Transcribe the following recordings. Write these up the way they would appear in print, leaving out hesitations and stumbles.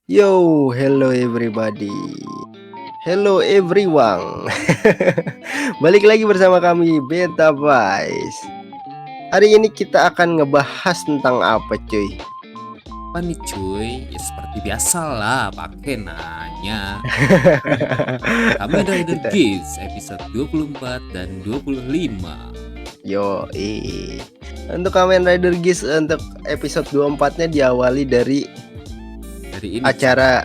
Yo, hello everybody. Hello everyone. Balik lagi bersama kami Beta Vice. Hari ini kita akan ngebahas tentang apa, cuy? Apa nih cuy? Ya seperti biasa lah, pakai nanya. Kamen Rider Kita Geats episode 24 dan 25. yo, untuk Kamen Rider Geats untuk episode 24-nya diawali dari Dari ini cuy. acara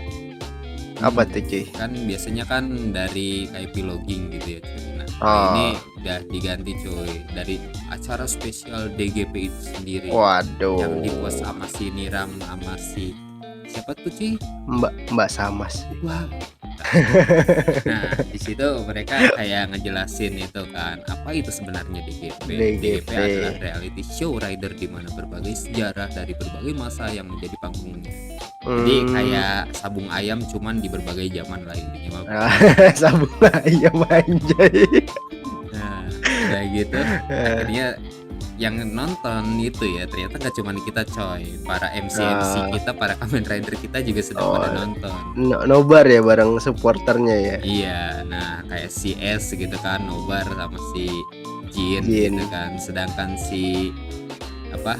apa tuh, cuy? Kan biasanya kan dari kayak vlogging gitu ya cuy. Nah, kali ini Oh, udah diganti cuy dari acara spesial DGP itu sendiri. Yang waduh. di-host sama si Niram sama si siapa tuh cuy? Mbak Samas. Wah. Nah, di situ mereka kayak ngejelasin itu kan, apa itu sebenarnya DGP. DGP DGP. adalah reality show rider di mana berbagai sejarah dari berbagai masa yang menjadi panggungnya. Jadi kayak sabung ayam cuman di berbagai zaman lah intinya. Sabung ayam anjay. Nah, udah gitu akhirnya yang nonton itu ya ternyata gak cuma kita coy, para MC kita, para Kamen Rider kita juga sedang pada nonton. Nobar ya bareng supporternya ya. Iya, nah kayak si S gitu kan, Nobar sama si Jin Jin. gitu kan. Sedangkan si apa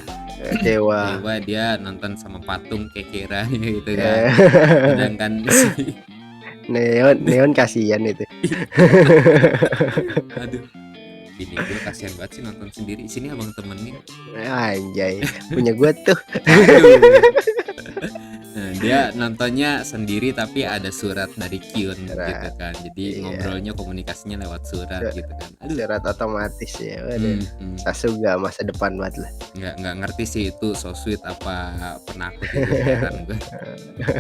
Dewa. Dewa dia nonton sama patung Kekira gitu kan. Sedangkan si Neon kasihan itu. aduh, ini gue kasihan banget sih nonton sendiri. Sini abang temenin. Anjay, punya gua tuh. Aduh. Nah, dia nontonnya sendiri tapi ada surat dari Kyun gitu kan. Jadi Iya. ngobrolnya komunikasinya lewat surat gitu kan. Aduh. Surat otomatis ya. Waduh. Sasuga masa depan banget lah. Nggak ngerti sih itu so sweet apa penakut itu heran gue.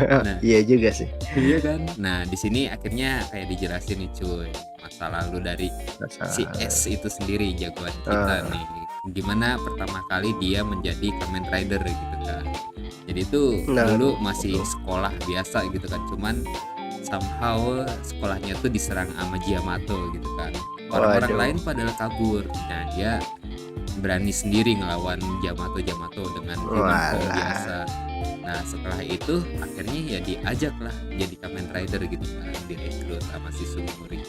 Nah, Iya juga sih. iya kan. Nah, di sini akhirnya kayak dijelasin nih cuy, masa lalu dari si S itu sendiri jagoan kita nih. Gimana pertama kali dia menjadi Kamen Rider gitu kan. Jadi itu Nah, dulu masih sekolah biasa gitu kan, cuman somehow sekolahnya tuh diserang sama Yamato gitu kan. Orang-orang waduh. lain pada kabur. Nah, dia berani sendiri ngelawan Yamato dengan human form Walah. biasa. Nah, setelah itu akhirnya ya diajak lah jadi Kamen Rider gitu kan, direkrut sama si Sumori.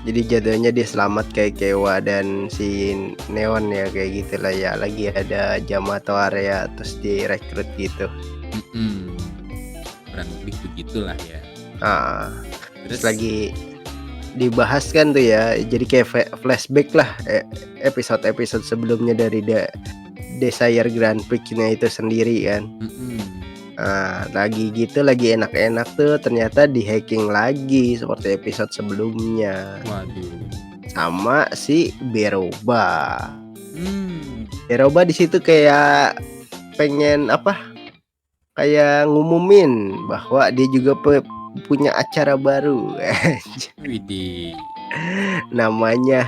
Jadi jatuhnya dia selamat kayak Kewa dan si Neon ya kayak gitulah ya. Lagi ada Yamato area terus direkrut gitu. Kurang lebih begitulah ya. Terus Terus lagi dibahas kan tuh ya. Jadi kayak flashback lah episode-episode sebelumnya dari Desire Grand Prix-nya itu sendiri kan. Lagi gitu lagi enak-enak tuh ternyata di-hacking lagi seperti episode sebelumnya. waduh. Sama si Beroba. Beroba di situ kayak pengen apa? Kayak ngumumin bahwa dia juga punya acara baru. Widih. Namanya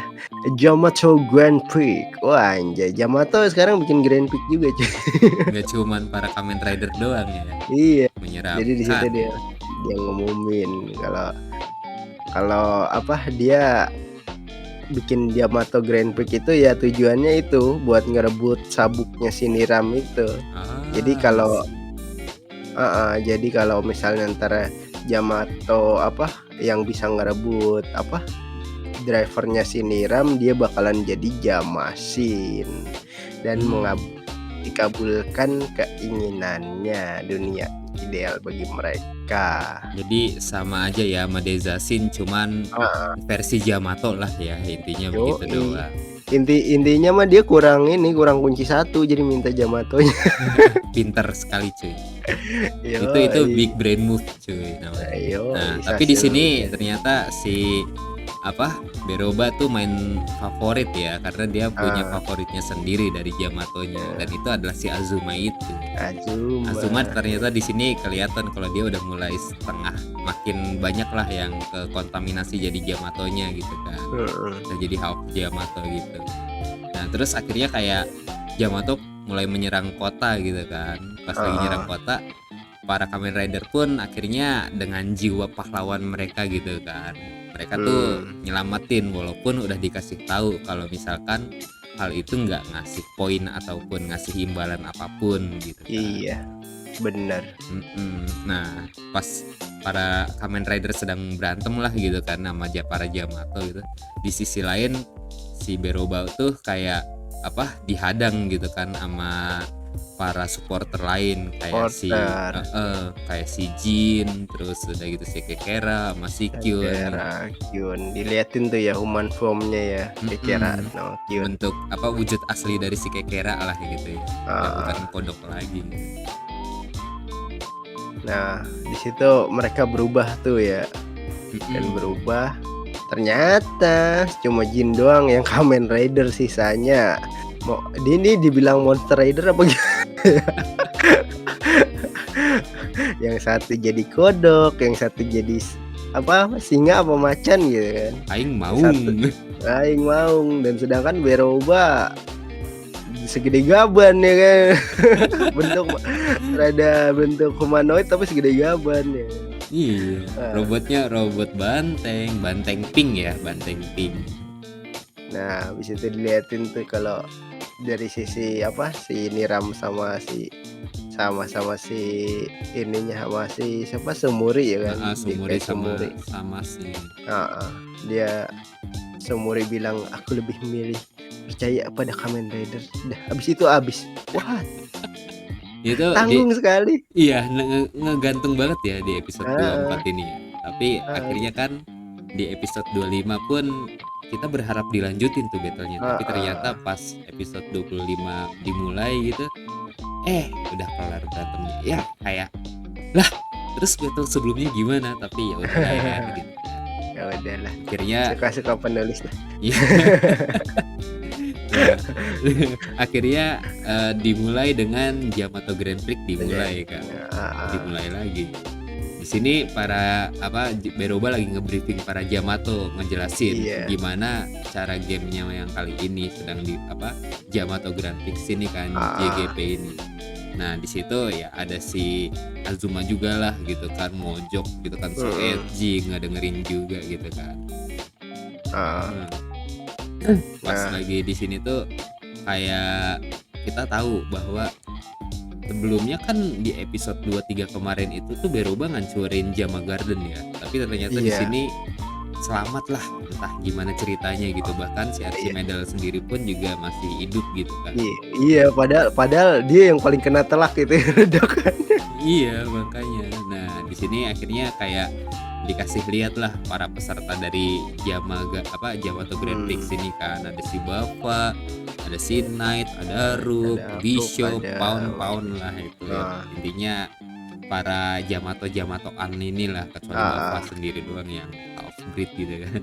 Yamato Grand Prix. Wah anjay, Yamato sekarang bikin Grand Prix juga cuy. Nggak cuman para Kamen Rider doang ya. Iya. Jadi di situ Menyeramkan. dia ngumumin kalau apa dia bikin Yamato Grand Prix itu ya tujuannya itu buat ngerebut sabuknya si Niram itu. Jadi kalau jadi kalau misalnya antara Yamato apa yang bisa ngerebut apa drivernya si Niram, dia bakalan jadi Jamasin dan dikabulkan keinginannya, dunia ideal bagi mereka. Jadi sama aja ya sama Dezasin, cuman versi Yamato lah ya, intinya begitu Yoi. doang. Intinya mah dia kurang kunci satu jadi minta Yamatonya. Pinter sekali cuy. Itu Yoi. big brain move cuy namanya. Yoi, Nah, tapi di sini Sasuke. ternyata si Beroba tuh main favorit ya, karena dia punya favoritnya sendiri dari Yamatonya, dan itu adalah si Azuma itu. Azuma ternyata di sini kelihatan kalau dia udah mulai setengah makin banyak lah yang ke kontaminasi jadi Yamatonya gitu kan. Udah jadi half Yamato gitu. Nah, terus akhirnya kayak Yamato mulai menyerang kota gitu kan. Pas lagi nyerang kota, para Kamen Rider pun akhirnya dengan jiwa pahlawan mereka gitu kan, mereka tuh nyelamatin walaupun udah dikasih tahu kalau misalkan hal itu nggak ngasih poin ataupun ngasih imbalan apapun gitu kan. Iya. bener. Nah, pas para Kamen Rider sedang berantem lah gitu kan sama para Yamato gitu. Di sisi lain si Beroba tuh kayak dihadang gitu kan sama para supporter lain kayak si Jin, terus udah gitu si Kekera sama si Kyun. Kyun diliatin tuh ya human formnya ya, Kekera no Kyun. Bentuk wujud asli dari si Kekera lah gitu ya. Bukan kodok lagi. Nah, di situ mereka berubah tuh ya. Dan berubah. Ternyata cuma Jin doang yang Kamen Rider, sisanya ini dibilang Monster Rider apa gitu. Yang satu jadi kodok, yang satu jadi singa apa macan gitu kan. Aing maung. Dan sedangkan Beroba segede gaban ya kan. bentuk humanoid tapi segede gaban ya. Iya, robotnya robot banteng pink. Nah, habis itu diliatin tuh kalau dari sisi si Niram sama si ininya sama si siapa Sumuri ya kan. Sumuri sama si. Dia Sumuri bilang aku lebih memilih percaya pada Kamen Rider. Dah habis itu Wah. Itu tanggung sekali. Iya, ngegantung banget ya di episode 24 ini. Tapi akhirnya kan di episode 25 pun kita berharap dilanjutin tuh battle-nya. Tapi ternyata pas episode 25 dimulai gitu, udah kelar berantemnya. Ya kayak lah, terus battle sebelumnya gimana? Tapi ya udah ya gitu. Ya udahlah. Akhirnya suka penulis lah. Akhirnya dimulai dengan Yamato Grand Prix dimulai kan. Dimulai lagi. Di sini para Beroba lagi ngebriefing para Yamato, ngejelasin gimana cara gamenya yang kali ini sedang di Yamato Grand Prix ini kan, JGP ini. Nah di situ ya ada si Azuma juga lah gitu kan, mojok gitu kan, so edgy, nggak dengerin juga gitu kan. Pas lagi di sini tuh kayak kita tahu bahwa sebelumnya kan di episode 23 kemarin itu tuh Beroba ngancurin Jama Garden ya, tapi ternyata di sini selamat lah, entah gimana ceritanya gitu. Bahkan si Archimedal sendiri pun juga masih hidup gitu kan. Iya, padahal dia yang paling kena telak gitu ledakan. Iya, makanya. Nah, di sini akhirnya kayak dikasih lihat lah para peserta dari Yamato Grand Prix ini kan. Ada si Bapa, ada si Knight, ada Rook, Bishop, Pound lah itu. Intinya para Yamato-Yamatoan inilah, kecuali Bapa sendiri doang yang half breed gitu kan.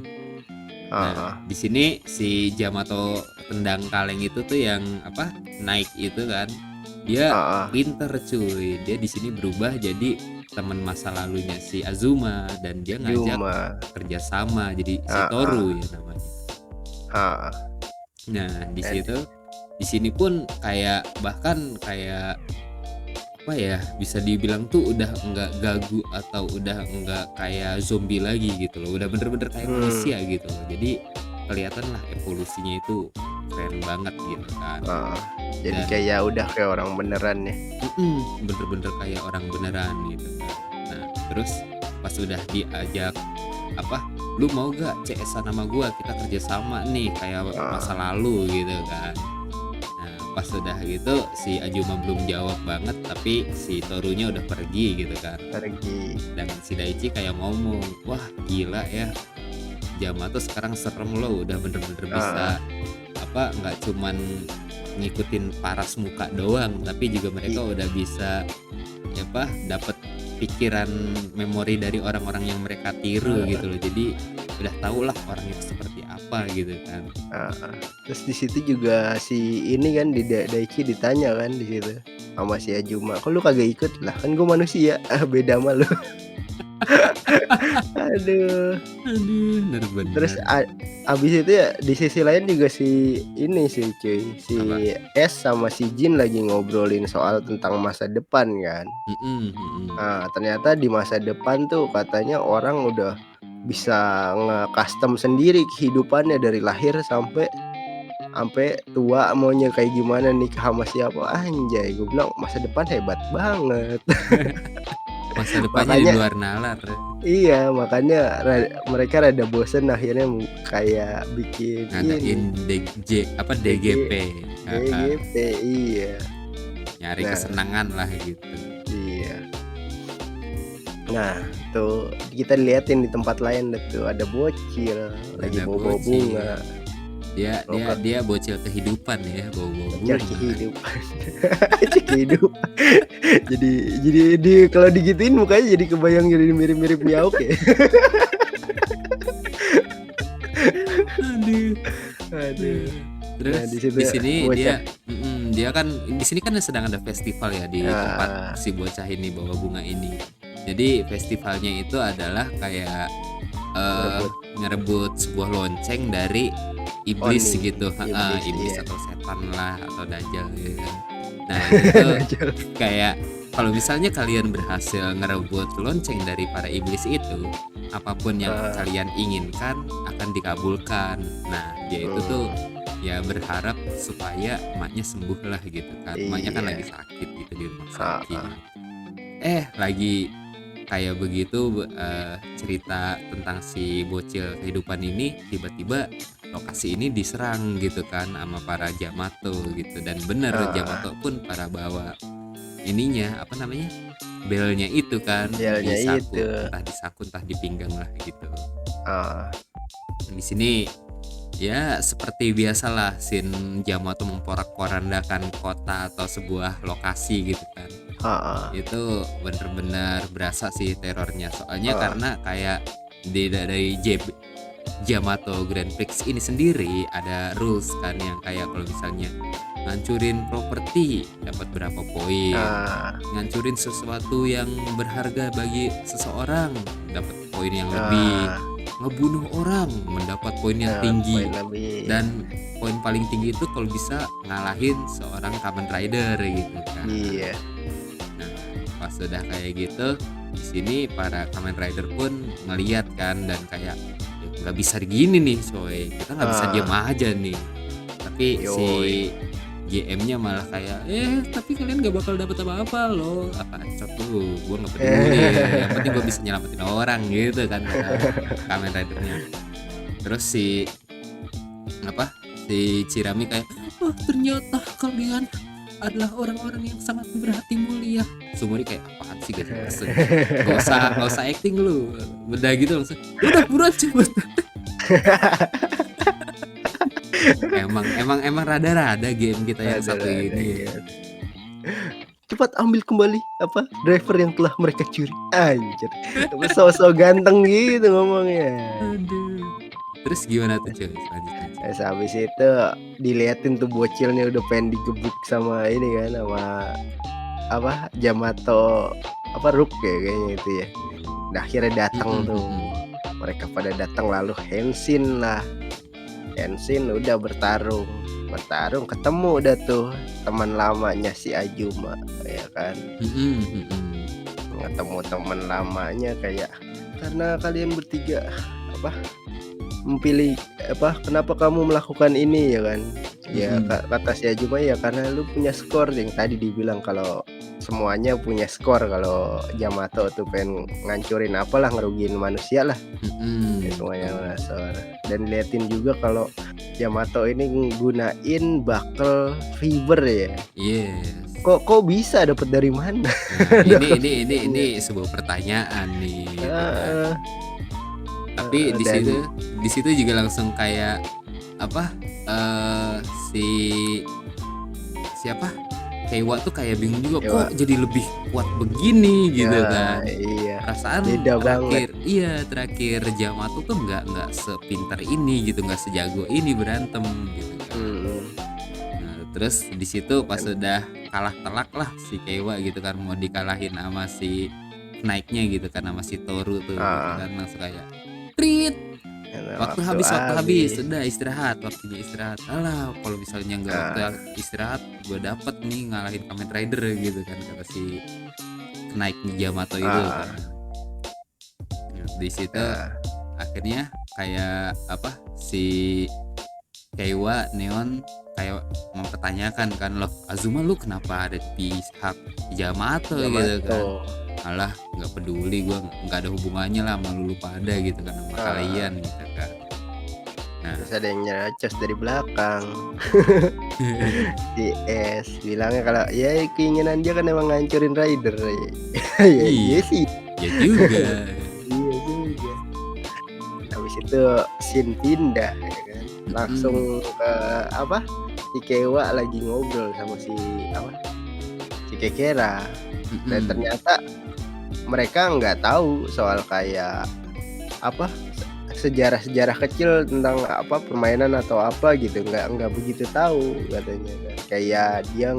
Nah, di sini si Yamato tendang kaleng itu tuh yang naik itu kan. Dia pinter cuy. Dia di sini berubah jadi teman masa lalunya si Azuma dan dia ngajak kerjasama jadi si Toru ya namanya. Nah, di sini pun kayak bahkan kayak bisa dibilang tuh udah enggak gagu atau udah enggak kayak zombie lagi gitu loh, udah bener-bener kayak manusia gitu loh. Jadi kelihatan lah evolusinya itu keren banget gitu kan. Jadi kayak udah kayak orang beneran ya. Bener-bener kayak orang beneran gitu kan. Nah terus pas udah diajak lu mau gak CS-an sama gua, kita kerjasama nih kayak masa lalu gitu kan. Pas udah gitu si Azuma belum jawab banget, tapi si Torunya udah pergi gitu kan. Dan si Daichi kayak ngomong, wah gila ya, Yamato sekarang serem loh, udah bener-bener bisa nggak cuman ngikutin paras muka doang, tapi juga mereka udah bisa dapat pikiran memori dari orang-orang yang mereka tiru gitu loh. Jadi udah tau lah orangnya seperti apa gitu kan. Terus di situ juga si ini kan di Daichi ditanya kan di situ sama si Azuma, kok lu kagak ikut? Lah kan gue manusia, beda sama lu. Aduh bener-bener. Terus abis itu ya di sisi lain juga si ini sih cuy, si S sama si Jin lagi ngobrolin soal tentang masa depan kan. Nah ternyata di masa depan tuh katanya orang udah bisa nge-custom sendiri kehidupannya dari lahir sampai Sampai tua maunya kayak gimana, nikah sama siapa, anjay gue bilang masa depan hebat banget. Masa depannya di Makanya luar nalar. iya, makanya mereka rada bosen akhirnya kayak bikin Ngadain ini DGP. DGP, iya. Nyari Nah, kesenangan lah gitu. iya. Nah, tuh kita liatin di tempat lain tuh ada bocil lagi bawa bunga. Dia bocil kehidupan ya, bawa Bocil bunga. kehidupan. Kehidupan. jadi di kalau digituin mukanya jadi kebayang jadi mirip-mirip Miauk ya. Aduh. Terus Nah, di sini bocah. dia kan di sini kan sedang ada festival ya di tempat si bocah ini bawa bunga ini. Jadi festivalnya itu adalah kayak ngerebut sebuah lonceng dari iblis gitu. Iblis iya. atau setan lah atau dajjal gitu kan. Nah, itu kayak kalau misalnya kalian berhasil ngerebut lonceng dari para iblis itu, apapun yang kalian inginkan akan dikabulkan. Nah, dia itu tuh ya berharap supaya emaknya sembuh lah gitu kan. Emaknya kan lagi sakit gitu di rumah sakit. Lagi kayak begitu cerita tentang si bocil kehidupan ini, tiba-tiba lokasi ini diserang gitu kan sama para Jamato gitu. Dan bener Jamato pun para bawa ininya apa namanya, belnya itu kan, disaku, entah disaku entah dipinggang lah gitu. Di sini ya seperti biasalah scene Jamato memporak-porandakan kota atau sebuah lokasi gitu kan. Itu bener-bener berasa sih terornya, soalnya karena kayak dari Jamato Grand Prix ini sendiri ada rules kan yang kayak kalau misalnya ngancurin properti dapat berapa poin, ngancurin sesuatu yang berharga bagi seseorang dapat poin yang lebih, ngebunuh orang mendapat poin yang tinggi, dan poin paling tinggi itu kalau bisa ngalahin seorang Kamen Rider gitu kan. Iya. Nah, pas sudah kayak gitu, di sini para Kamen Rider pun ngeliat kan dan kayak nggak bisa gini nih coy, kita nggak bisa diam aja nih. Tapi si GM-nya malah kayak tapi kalian gak bakal dapet apa-apa loh, acot lu, gue gak peduli, yang penting gue bisa nyelamatin orang gitu kan Kamen Rider-nya. Terus si Chirami kayak ternyata kalian adalah orang-orang yang sangat berhati mulia. Sumuri kayak apaan sih gak jelas, gak usah acting lu, beda gitu langsung udah buruan cepet. Emang rada-rada game kita yang satu ini. Cepat ambil kembali driver yang telah mereka curi. Anjir. So ganteng gitu ngomongnya. Aduh. Terus gimana tuh cuy selanjutnya? Habis itu diliatin tuh bocilnya udah pengen digebuk sama ini kan, sama Jamato Rook ya kayaknya itu ya. Nah, akhirnya datang tuh. Mereka pada datang lalu Henshin udah bertarung ketemu udah tuh teman lamanya si Azuma ya kan. Ketemu teman lamanya kayak, karena kalian bertiga memilih kenapa kamu melakukan ini ya kan. Ya kata si Azuma ya karena lu punya skor, yang tadi dibilang kalau semuanya punya skor, kalau Jamato tuh pengen ngancurin apalah, ngerugiin manusia lah. Ya, semuanya punya skor. Dan liatin juga kalau Jamato ini nggunain buckle fiber ya. Yes. Kok bisa dapat dari mana? Nah, ini sebuah pertanyaan nih. Tapi di situ juga langsung kayak siapa Keiwa tuh kayak bingung juga, kok jadi lebih kuat begini gitu kan. Iya. Perasaan terakhir Jamato tuh nggak sepintar ini gitu, nggak sejago ini berantem gitu kan. Nah, terus di situ pas udah kalah telak lah si Keiwa gitu kan, mau dikalahin sama si naiknya gitu kan, sama si Toru tuh gitu kan, langsung kayak Prit, waktu habis, udah waktunya istirahat. Alah, kalau misalnya nggak waktu istirahat, gue dapet nih ngalahin Kamen Rider gitu kan, kata si naik Jamato itu kan. Nah, di situ akhirnya kayak si Kaiwa Neon kayak mempertanyakan kan, loh Azuma lu kenapa ada di pihak Yamato gitu kan. Alah nggak peduli, gue nggak ada hubungannya lah sama lu pada gitu kan, sama kalian gitu kan. Nah, terus ada yang nyerocos dari belakang. Si S bilangnya kalau ya keinginan dia kan emang ngancurin Rider. Ya, iya sih. Ya juga. Iya juga. Habis itu scene pindah ya kan. Langsung ke apa? Si Kewa lagi ngobrol sama si Kekera. Dan ternyata mereka nggak tahu soal kayak apa sejarah kecil tentang apa permainan atau apa gitu, nggak begitu tahu katanya kan. Kayak dia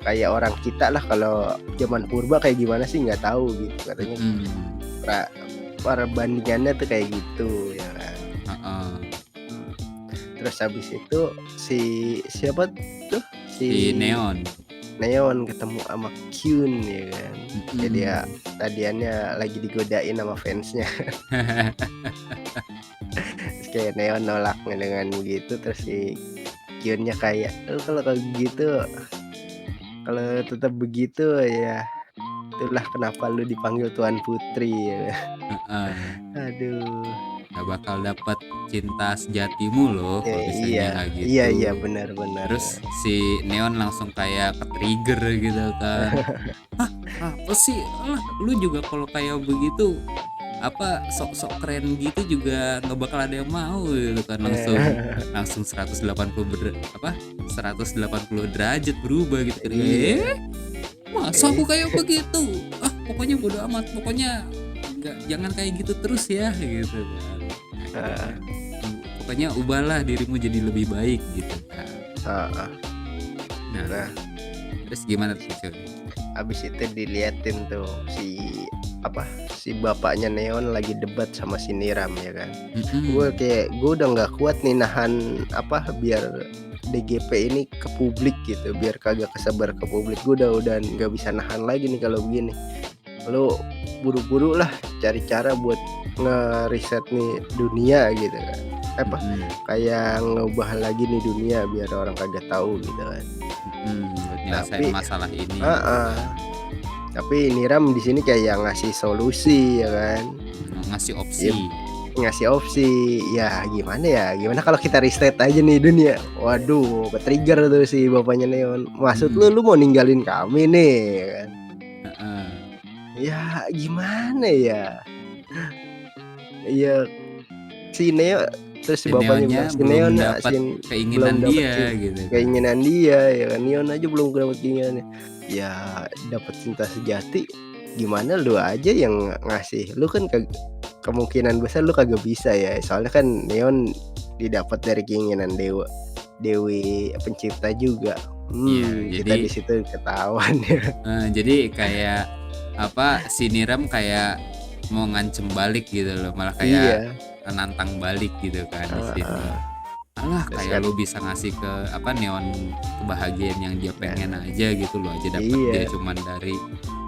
kayak orang kita lah, kalau zaman purba kayak gimana sih nggak tahu gitu katanya. Perbandingannya tuh kayak gitu ya kan. Terus habis itu siapa tuh si Neon ketemu sama Kyun ya kan. Jadi ya tadiannya lagi digodain sama fansnya. Terus kayak Neon nolaknya dengan begitu, terus si Kyunnya kayak kalau gitu, kalau tetap begitu ya itulah kenapa lu dipanggil Tuan Putri ya. Aduh, gak bakal dapat cinta sejatimu loh kalau misalnya kayak gitu. Iya benar. Terus si Neon langsung kayak ke-trigger gitu kan. Apa sih? Lu juga kalau kayak begitu apa sok-sok keren gitu juga nggak bakal ada yang mau gitu kan. Langsung 180 derajat berubah gitu kan. Masa aku kayak begitu? Pokoknya bodo amat, pokoknya jangan kayak gitu terus ya gitu kan. Pokoknya ubahlah dirimu jadi lebih baik gitu kan. Nah, terus gimana tuh? Abis itu diliatin tuh si bapaknya Neon lagi debat sama si Niram ya kan. Gue udah nggak kuat nih nahan biar DGP ini ke publik gitu, biar kagak kesebar ke publik. Gue udah nggak bisa nahan lagi nih kalau begini. Lo buru-buru lah cari cara buat ngeriset nih dunia gitu kan. Kayak ngubah lagi nih dunia biar orang kagak tahu gitu kan. Nyelesain masalah ini. Tapi Niram di sini kayak ngasih solusi ya kan. Ngasih opsi. Ya gimana kalau kita reset aja nih dunia. Waduh, ke-trigger tuh si bapaknya Neon. Maksud lu mau ninggalin kami nih ya kan. Ya gimana ya. Iya si Neo, terus si bapaknya si Neon keinginan dia gitu. Keinginan dia ya kan. Neon aja belum dapat keinginannya. Ya dapat cinta sejati gimana lu aja yang ngasih. Lu kan kemungkinan besar lu kagak bisa ya. Soalnya kan Neon didapat dari keinginan Dewi pencipta juga. Kita di situ ketahuan ya. Jadi kayak si Niram kayak mau ngancem balik gitu loh, malah kayak nantang balik gitu kan di sini. Kayak lu bisa ngasih ke Neon kebahagiaan yang dia pengen aja gitu, lo aja dapet dia cuman dari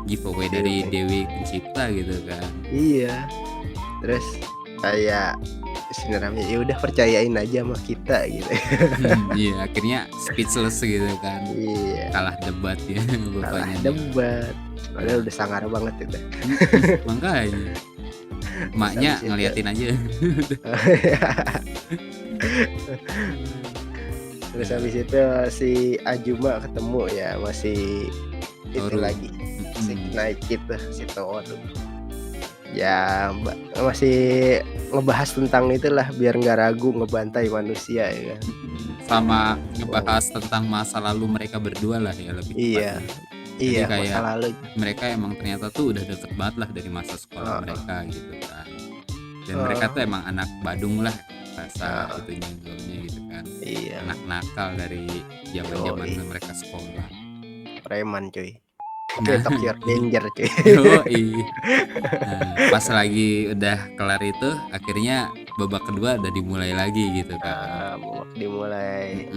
giveaway dari Dewi pencipta gitu kan. Terus kayak Niramnya ya udah percayain aja sama kita gitu. Akhirnya speechless gitu kan. Kalah debat ya bapaknya. Debat. Padahal udah sangar banget itu. Makanya emaknya ngeliatin aja. Terus habis itu si Azuma ketemu ya masih itu lagi si naik gitu si Toru. Ya masih ngebahas tentang itulah biar nggak ragu ngebantai manusia ya kan. Sama ngebahas tentang masa lalu mereka berdua lah ya lebih tepatnya. Jadi kayak masa lalu mereka emang ternyata tuh udah deket banget lah dari masa sekolah mereka gitu kan. Dan mereka tuh emang anak Badung lah rasa itunya gitu kan. Anak nakal dari zaman mereka sekolah. Preman cuy. Tokyo Ranger cuy. Pas lagi udah kelar itu akhirnya babak kedua udah dimulai lagi gitu kan. Dimulai.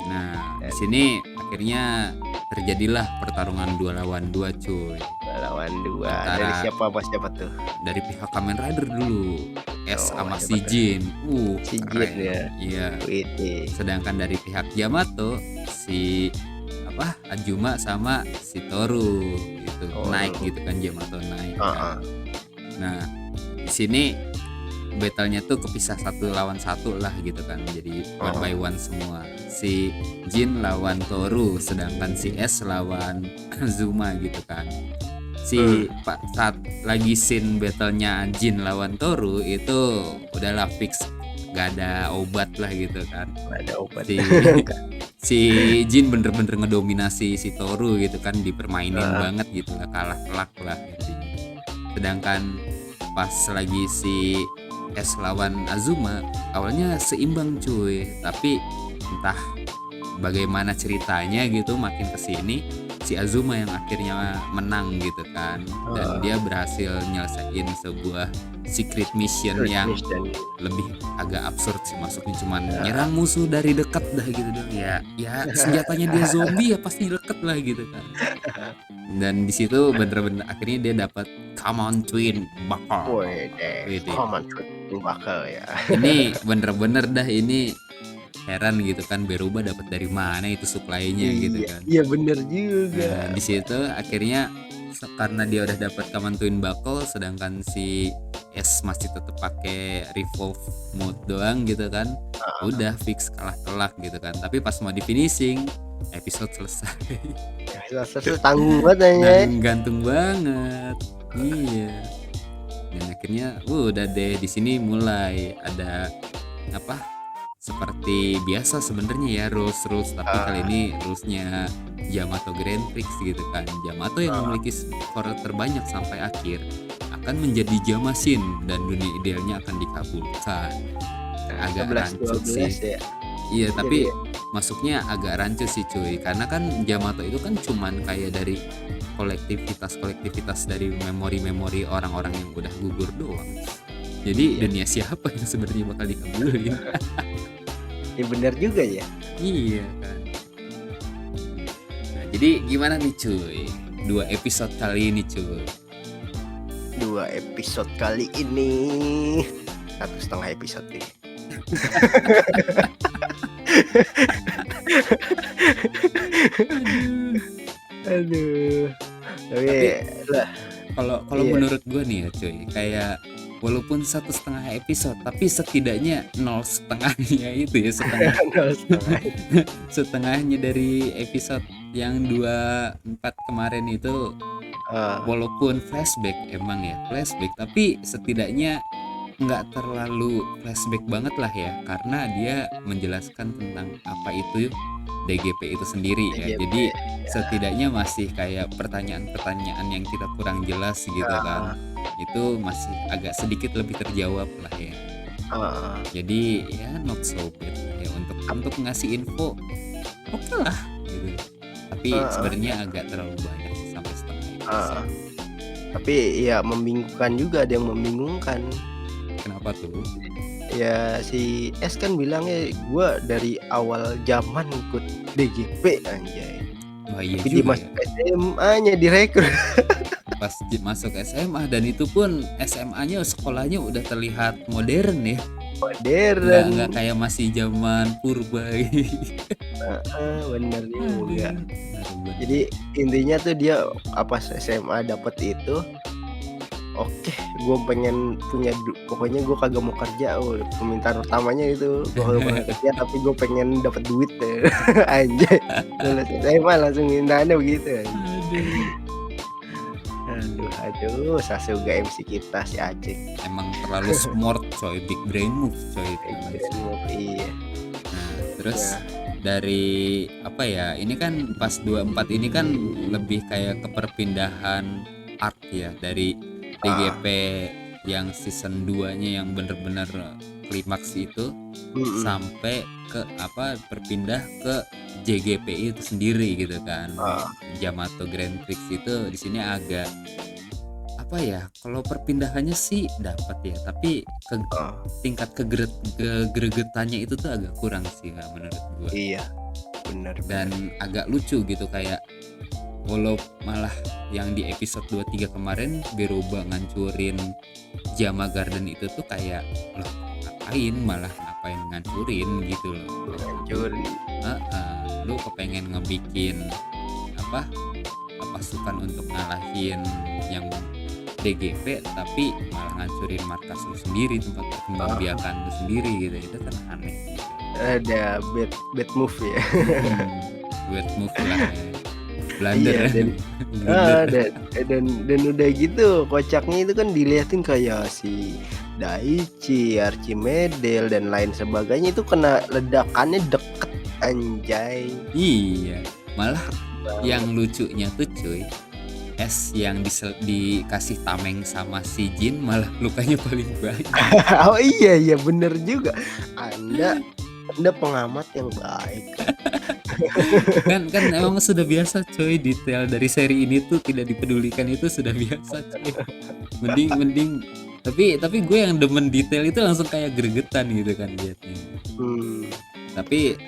Nah di sini akhirnya terjadilah pertarungan 2 lawan 2 cuy. 2 lawan 2. Dari siapa tuh? Dari pihak Kamen Rider dulu. S Oh, sama si hebat ya. Jin. Si Jin Keren. ya. Iya. Widih. Sedangkan dari pihak Yamato si Azuma sama si Toru gitu. Naik gitu kan, Yamato naik kan. Nah, di sini battle-nya tuh kepisah 1 lawan 1 lah gitu kan. Jadi one by one semua. Si Jin lawan Toru, sedangkan si S lawan Azuma gitu kan. Saat lagi scene battle-nya Jin lawan Toru itu udahlah fix, gak ada obat lah gitu kan. Gak ada obat. Si Jin bener-bener ngedominasi si Toru gitu kan, dipermainin banget gitu lah, kalah telak lah intinya. Sedangkan pas lagi si S lawan Azuma awalnya seimbang cuy, tapi entah bagaimana ceritanya gitu makin kesini si Azuma yang akhirnya menang gitu kan, dan dia berhasil nyelesain sebuah secret mission yang lebih agak absurd sih, masuknya cuman nyerang musuh dari dekat dah gitu dong ya senjatanya dia zombie ya pasti deket lah gitu kan. Dan di situ bener-bener akhirnya dia dapat Common Twin Buckle. Common Twin Buckle ya. Ini bener-bener dah, ini heran gitu kan, Beruba dapat dari mana itu supply-nya gitu kan. Iya bener juga. Nah, di situ akhirnya karena dia udah dapat Common Twin Buckle, sedangkan si S masih tetap pakai revolve mode doang gitu kan. Udah fix kalah telak gitu kan. Tapi pas mau di finishing episode selesai. Selesai tanggung banget aja. Gantung banget. Iya. Dan akhirnya udah deh, di sini mulai ada seperti biasa sebenarnya ya rules, tapi kali ini rulesnya Yamato Grand Prix gitu kan. Yamato yang memiliki skor terbanyak sampai akhir akan menjadi Jamasin dan dunia idealnya akan dikabulkan. Agak rancu sih ya. Iya, tapi masuknya agak rancu sih cuy, karena kan Yamato itu kan cuman kayak dari kolektivitas dari memori orang-orang yang udah gugur doang. Jadi dunia siapa yang sebenarnya bakal dikabulin? Ya benar juga ya. Iya kan. Nah, jadi gimana nih cuy? 2 episode kali ini cuy. 2 episode kali ini 1,5 episode nih. Aduh. Tapi kalau menurut gue nih ya cuy, kayak walaupun 1,5 episode, tapi setidaknya 0,5-nya itu ya, setengahnya dari episode yang 24 kemarin itu. Walaupun flashback, emang ya flashback, tapi setidaknya nggak terlalu flashback banget lah ya, karena dia menjelaskan tentang apa itu DGP itu sendiri ya. Jadi setidaknya masih kayak pertanyaan-pertanyaan yang kita kurang jelas gitu kan, itu masih agak sedikit lebih terjawab lah ya. Jadi ya not so bad lah ya untuk ngasih info, oke lah gitu. Tapi sebenarnya agak terlalu banyak sampai setengah episode. Tapi ya membingungkan juga, ada yang membingungkan. Kenapa tuh? Ya si S kan bilangnya gue dari awal zaman ikut DGP anjay. Oh iya, tapi dia masuk SMA-nya direkrut. Pas masuk SMA, dan itu pun SMA-nya sekolahnya udah terlihat modern ya. Modern. Nggak kayak masih zaman purba. Bener juga. Jadi intinya tuh dia pas SMA dapet itu, oke, gue pengen punya pokoknya gue kagak mau kerja. Permintaan utamanya itu gue kagak mau kerja, tapi gue pengen dapat duit deh. Anjay, lulus SMA langsung mintaannya begitu. Aduh, Sasuga MC kita si Aceh. Emang terlalu smart coy, big brain move coy. Iya. Nah, terus dari ini kan pas 24 ini kan lebih kayak keperpindahan art ya, dari DGP yang season 2-nya yang bener-bener klimaks itu sampai ke berpindah ke JGP itu sendiri gitu kan. Yamato Grand Prix itu di sini agak kalau perpindahannya sih dapat ya, tapi tingkat kegregetannya itu tuh agak kurang sih menurut gue. Iya, benar. Dan agak lucu gitu, kayak walau malah yang di episode 23 kemarin Beroba ngancurin Jama Garden itu tuh kayak loh ngapain ngancurin gitu loh. Ngancurin. Lu kepengen ngebikin apa pasukan untuk ngalahin yang DGP tapi malah ngancurin markas lu sendiri, tempat perkembangbiakan lu sendiri gitu. Itu kan aneh. Ada bad move ya. Bad move lah ya. Blunder. Iya, dan udah gitu kocaknya itu kan diliatin kayak si Daichi, Archimedel dan lain sebagainya itu kena ledakannya deket anjay. Iya, malah yang lucunya tuh cuy, es yang dikasih tameng sama si Jin malah lukanya paling banyak. Oh iya bener juga. Anda pengamat yang baik. kan emang sudah biasa coy, detail dari seri ini tuh tidak dipedulikan itu sudah biasa coy. Mending tapi gue yang demen detail itu langsung kayak gregetan gitu kan liatnya. Tapi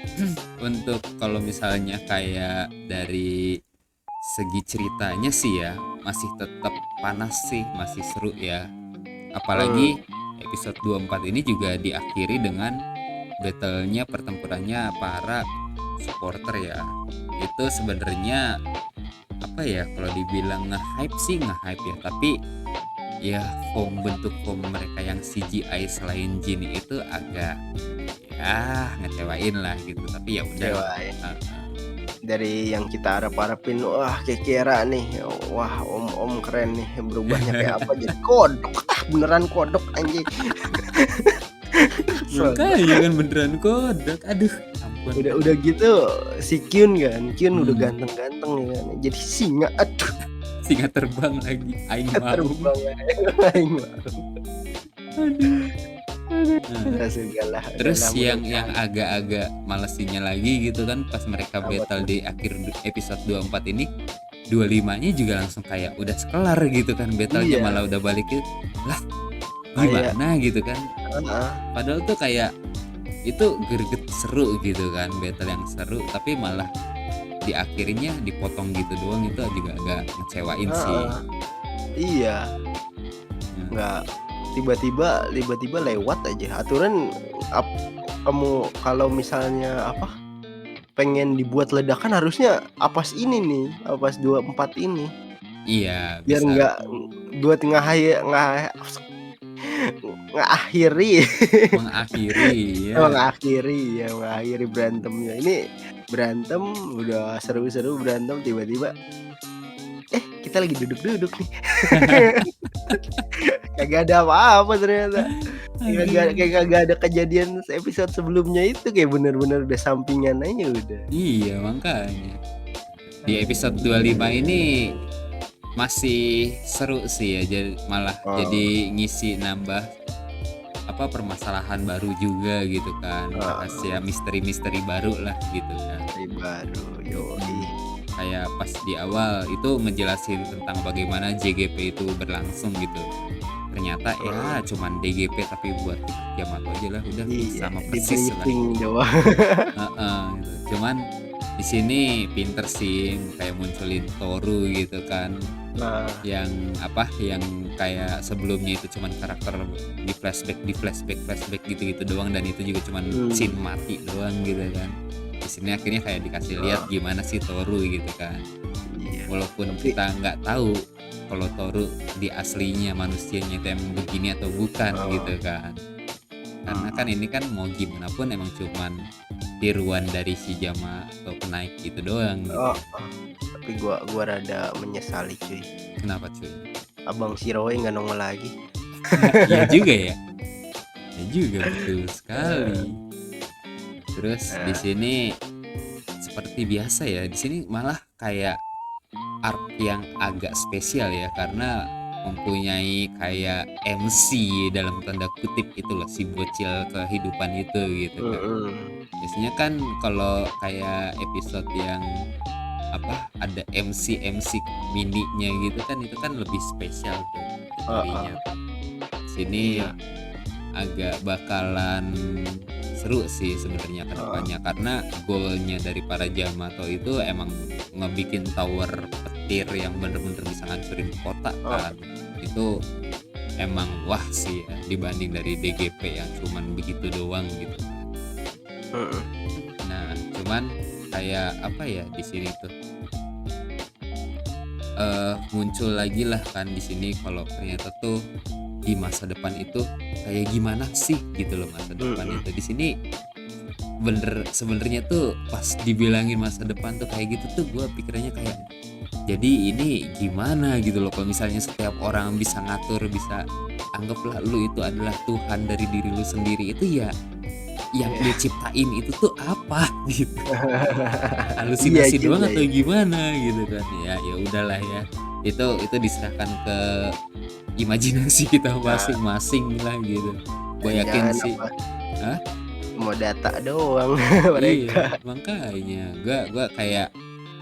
untuk kalau misalnya kayak dari segi ceritanya sih ya masih tetap panas sih, masih seru ya. Apalagi episode 24 ini juga diakhiri dengan battle-nya, pertempurannya para supporter ya. Itu sebenarnya apa ya, kalau dibilang nge-hype sih nge-hype ya, tapi ya bentuk form mereka yang CGI selain Jin itu agak ya ngecewain lah gitu. Tapi ya udah dari yang kita harapin, wah Kekera nih, wah om keren nih, berubahnya kayak apa jadi kodok, beneran kodok anjing. Makanya kan beneran kodok, aduh ampun. Udah gitu si Kyun udah ganteng-ganteng ya kan, jadi singa, aduh. Singa terbang lagi, aing mau. Aduh. Terus yang agak-agak malesinnya lagi gitu kan, pas mereka battle di akhir episode 24 ini, 25-nya juga langsung kayak udah sekelar gitu kan battle-nya. Iya. Malah udah balik gitu. Lah gimana gitu kan. Padahal tuh kayak itu greget seru gitu kan, battle yang seru, tapi malah di akhirnya dipotong gitu doang. Itu juga agak ngecewain sih. Iya. Nggak tiba-tiba lewat aja aturan. Kamu kalau misalnya pengen dibuat ledakan harusnya Apas ini nih, Apas 24 ini. Iya, biar nggak buat mengakhiri berantemnya. Ini berantem udah seru-seru berantem, tiba-tiba kita lagi duduk-duduk nih. Kagak ada apa-apa ternyata. Kagak ada kejadian episode sebelumnya itu, kayak bener-bener udah sampingan aja udah. Iya makanya di episode 25 ini masih seru sih ya, jadi ngisi nambah permasalahan baru juga gitu kan, rahasia misteri baru lah gitu kan. Kayak pas di awal itu ngejelasin tentang bagaimana JGP itu berlangsung gitu. Ternyata ya cuman DGP tapi buat Yamato aja lah, udah sama persis lah. Gitu. Cuman di sini pinter sih kayak munculin Toru gitu kan. Yang kayak sebelumnya itu cuman karakter di flashback gitu doang, dan itu juga cuman scene mati doang gitu kan. Di sini akhirnya kayak dikasih lihat gimana sih Toru gitu kan. Walaupun kita nggak tahu kalau Toru di aslinya manusianya itu emang begini atau bukan gitu kan. Karena kan ini kan mau gimana pun emang cuman tiruan dari si Jama atau penaik gitu doang gitu. Tapi gua rada menyesali cuy. Kenapa cuy? Abang Shiroe nggak nongol lagi. Iya juga ya. Ya juga, betul sekali. Terus di sini seperti biasa ya, di sini malah kayak arc yang agak spesial ya, karena mempunyai kayak MC dalam tanda kutip itu loh, si bocil kehidupan itu gitu kan. Biasanya kan kalau kayak episode yang ada MC mininya gitu kan, itu kan lebih spesial tuh story-nya. Sini agak bakalan seru sih sebenarnya kedepannya, karena goalnya dari para Jamato itu emang ngebikin tower petir yang bener-bener bisa ngancurin kota Oh, kan. Itu emang wah sih ya, dibanding dari DGP yang cuman begitu doang gitu. mhm. Nah, cuman kayak apa ya di sini tuh muncul lagi lah kan di sini kalau ternyata tuh di masa depan itu kayak gimana sih gitu loh masa depan Mhm. itu. Di sini sebenarnya tuh pas dibilangin masa depan tuh kayak gitu tuh gue pikirannya kayak jadi ini gimana gitu loh kalau misalnya setiap orang bisa ngatur, bisa anggaplah lu itu adalah Tuhan dari diri lu sendiri, itu ya yang Iya. lu ciptain itu tuh apa gitu, Iya halusinasi doang juga atau ya. gimana gitu kan. Ya udahlah ya, itu diserahkan ke imajinasi kita Nah, masing-masing lah gitu. Gue yakin jangan-jangan sih. apa, Hah? cuma data doang Iya, mereka. makanya gua kayak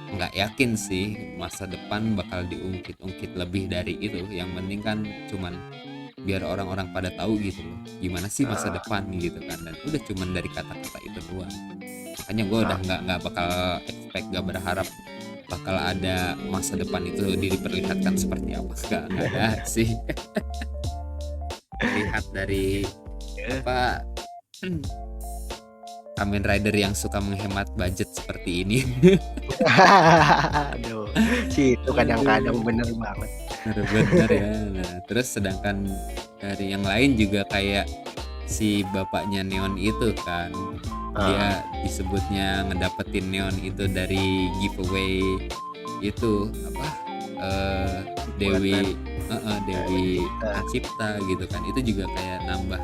nggak yakin sih masa depan bakal diungkit-ungkit lebih dari itu. Yang penting kan cuman biar orang-orang pada tahu gitu loh gimana sih masa Heeh, depan gitu kan, dan udah cuman dari kata-kata itu doang. Makanya gue udah heeh. nggak bakal expect, nggak berharap bakal ada masa depan itu diperlihatkan seperti apa. Nggak ada sih. Lihat dari apa Kamen Rider yang suka menghemat budget seperti ini. Aduh, sih itu kadang-kadang Aduh, bener banget. bener-bener ya. Nah, terus sedangkan dari yang lain juga kayak si bapaknya Neon itu kan, Heeh, dia disebutnya ngedapetin Neon itu dari giveaway itu apa eh buatan Dewi Dewi kita. Cipta gitu kan. Itu juga kayak nambah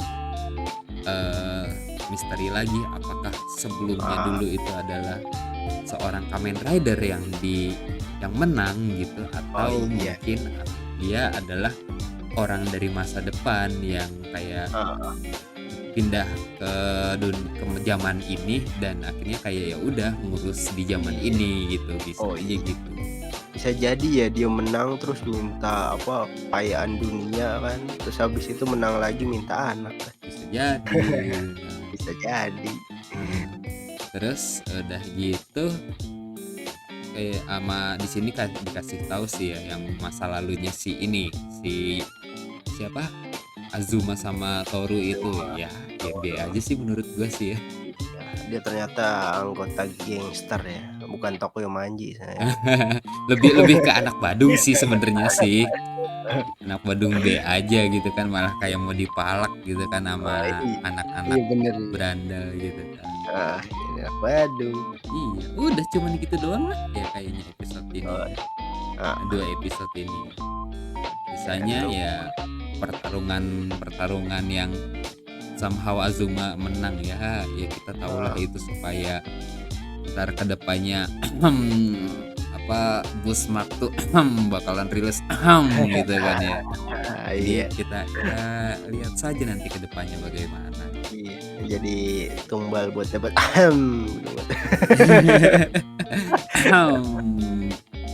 eh misteri lagi, apakah sebelumnya Heeh. dulu itu adalah seorang Kamen Rider yang menang gitu, Oh atau iya, mungkin dia adalah orang dari masa depan yang kayak heeh. pindah ke zaman ini dan akhirnya kayak ya udah ngurus di zaman Iya. ini gitu, bisa Oh aja iya. gitu. Bisa jadi ya dia menang terus minta apa, kekayaan dunia kan, terus habis itu menang lagi minta anak kan. Bisa jadi. Bisa jadi. Nah, terus udah gitu kayak ama di sini kan dikasih tahu sih ya yang masa lalunya si ini, si siapa? Azuma sama Toru itu Cuma ya B aja sih menurut gua sih ya. iya, dia ternyata anggota gangster ya, bukan Tokyo Manji saya. Lebih lebih ke anak Badung sih sebenarnya sih. Anak Badung B aja gitu kan, malah kayak mau dipalak gitu kan Oh sama iya, iya anak-anak bener iya. berandal gitu kan. Heeh, ini anak Badung. Iya, udah cuman gitu doang lah ya kayaknya episode ini Oh, ya. heeh, 2 episode ini. ya Sisanya lu ya pertarungan yang somehow Azuma menang ya. Ya kita tahulah heeh. itu supaya ntar kedepannya apa Busmark tuh bakalan rilis gitu kan ya. Jadi Iya, kita lihat saja nanti kedepannya bagaimana. iya, jadi tumbal buat dapat buat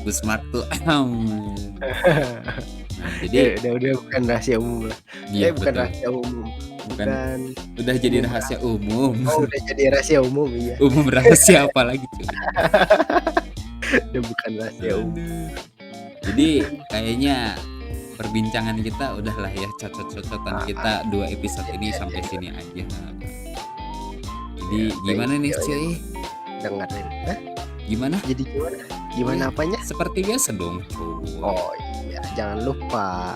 Busmark tuh nah jadi udah bukan rahasia umum lah. iya Bukan betul, rahasia umum, bukan, bukan udah jadi umum rahasia umum. udah jadi rahasia umum, iya. Umum rahasia apa lagi cuy. Udah bukan rahasia umum. Aduh. Jadi kayaknya perbincangan kita udahlah ya, cocot-cocotan Heeh, kita 2 episode ini iya sampai iya sini aja. iya, Jadi thank gimana nih you ya cuy? dengerin. Hah? Gimana? Jadi gimana? Gimana Iya, apanya? seperti biasa dong cuy. Oh iya, jangan lupa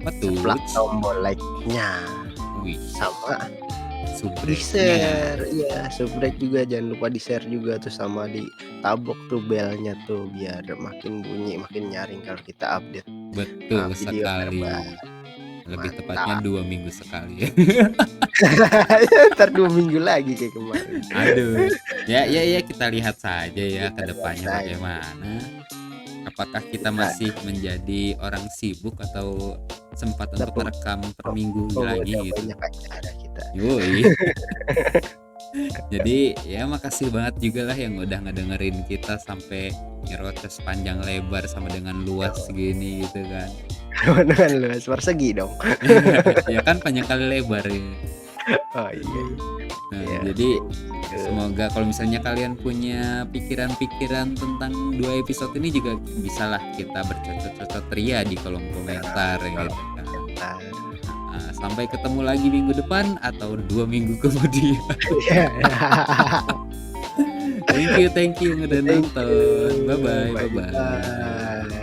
Apa tuh? ceplak tombol like-nya Wih, sama subreknya. di-share, iya, subrek juga jangan lupa di-share juga tuh sama ditabok tuh belnya tuh biar makin bunyi, makin nyaring kalau kita update, Betul video sekali. terbaru. Lebih tepatnya Mantap. 2 minggu sekali ya. Entar 2 minggu lagi kayak kemarin. Aduh. Ya kita lihat saja ya ke Kita lihat depannya saja. bagaimana. Apakah kita Kita masih menjadi orang sibuk atau sempat kita untuk merekam per minggu pemuda lagi gitu. banyak acara kita. Yoi. Jadi ya makasih banget juga lah yang udah ngedengerin kita sampai nyerocos panjang lebar sama dengan luas gini gitu kan. Dengan luas persegi dong. Ya kan panjang kali lebar ya. Oh iya Nah, iya. jadi semoga kalau misalnya kalian punya pikiran-pikiran tentang 2 episode ini juga bisalah kita bercocok-cocok ria di kolom komentar gitu kan. Sampai ketemu lagi minggu depan atau 2 minggu kemudian. Thank you yang udah nonton. Bye bye.